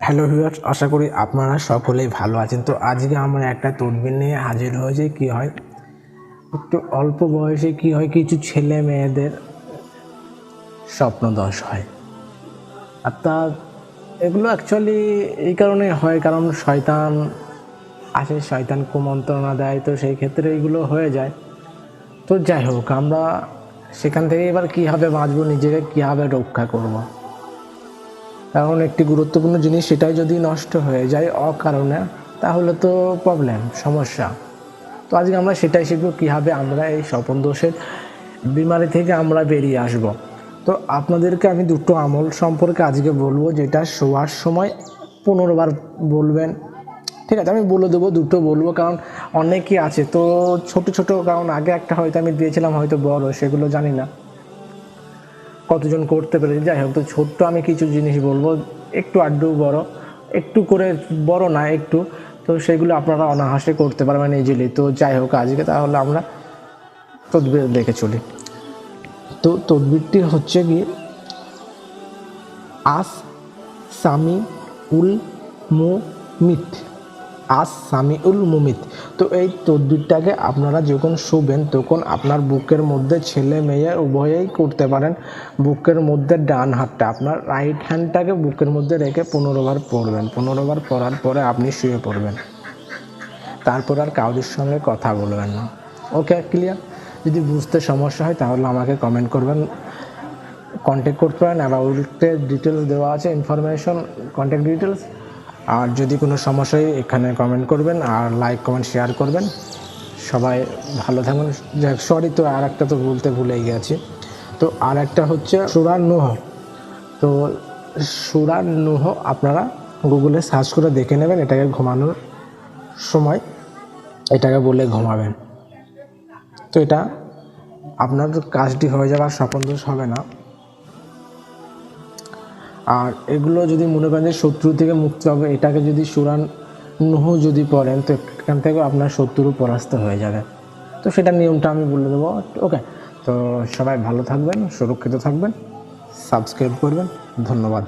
Hello viewers, আশা করি আপনারা সকলেই ভালো আছেন। তো আজকে আমরা একটা তদবির নিয়ে হাজির হয়েছি। কি হয়, একটু অল্প বয়সে কি হয়, কিছু ছেলে মেয়েদের স্বপ্নদোষ হয়। আর এগুলো অ্যাকচুয়ালি এই কারণে হয়, কারণ শয়তান আসে, শয়তান কুমন্ত্রণা দেয়, তো সেই ক্ষেত্রে এইগুলো হয়ে যায়। তো যাই হোক, আমরা সেখান থেকে এবার কীভাবে বাঁচবো, নিজেকে কীভাবে রক্ষা করব। কারণ একটি গুরুত্বপূর্ণ জিনিস সেটাই যদি নষ্ট হয়ে যায় অকারণে, তাহলে তো প্রবলেম, সমস্যা। তো আজকে আমরা সেটাই শিখবো, কীভাবে আমরা এই স্বপন দোষের বিমারি থেকে আমরা বেরিয়ে আসব। তো আপনাদেরকে আমি দুটো আমল সম্পর্কে আজকে বলবো, যেটা শোয়ার সময় 15 বার বলবেন। ঠিক আছে, আমি বলে দেবো, দুটো বলবো, কারণ অনেকই আছে তো ছোট ছোট, কারণ আগে একটা হয়তো আমি দিয়েছিলাম, হয়তো বড়, সেগুলো জানি না কতজন করতে পেরেছে। যাই হোক, তো ছোট্ট আমি কিছু জিনিস বলবো, একটু আড্ডু বড়, একটু করে বড় না একটু, তো সেগুলো আপনারা অনায়াসে করতে পারবেন ইজিলি। তো যাই হোক, আজকে তাহলে আমরা তদবির দেখে চলি। তো তদবিরটি হচ্ছে কি, আস সামি উল মুমিত, আস সামি উল মুমিত। তো এই তদবিরটাকে আপনারা যখন শোবেন, তখন আপনার বুকের মধ্যে, ছেলে মেয়ে উভয়েই করতে পারেন, বুকের মধ্যে ডান হাতটা, আপনার রাইট হ্যান্ডটাকে বুকের মধ্যে রেখে 15 বার পড়বেন। 15 বার পড়ার পরে আপনি শুয়ে পড়বেন। তারপর আর কাউরির সঙ্গে কথা বলবেন না। ওকে, ক্লিয়ার? যদি বুঝতে সমস্যা হয় তাহলে আমাকে কমেন্ট করবেন, কন্ট্যাক্ট করতে পারেন। অ্যাবাউটের ডিটেলস দেওয়া আছে, ইনফরমেশন, কন্ট্যাক্ট ডিটেলস। আর যদি কোনো সমস্যা হয় এখানে কমেন্ট করবেন, আর লাইক কমেন্ট শেয়ার করবেন। সবাই ভালো থাকবেন। সরি, তো আর একটা তো বলতে ভুলেই গেছি। তো আর একটা হচ্ছে সূরা নূহ। তো সূরা নূহ আপনারা গুগলে সার্চ করে দেখে নেবেন। এটাকে ঘুমানোর সময় এটাকে বলে ঘুমাবেন। তো এটা আপনার কাজটি হয়ে যাবে, আর স্বপন দোষ হবে না। আর এগুলো যদি মনে করেন যে শত্রু থেকে মুক্তি হবে, এটাকে যদি সূরা নূহ যদি পড়েন, তো এখান থেকেও আপনার শত্রু পরাস্ত হয়ে যাবে। তো সেটার নিয়মটা আমি বলে দেবো। ওকে, তো সবাই ভালো থাকবেন, সুরক্ষিত থাকবেন, সাবস্ক্রাইব করবেন। ধন্যবাদ।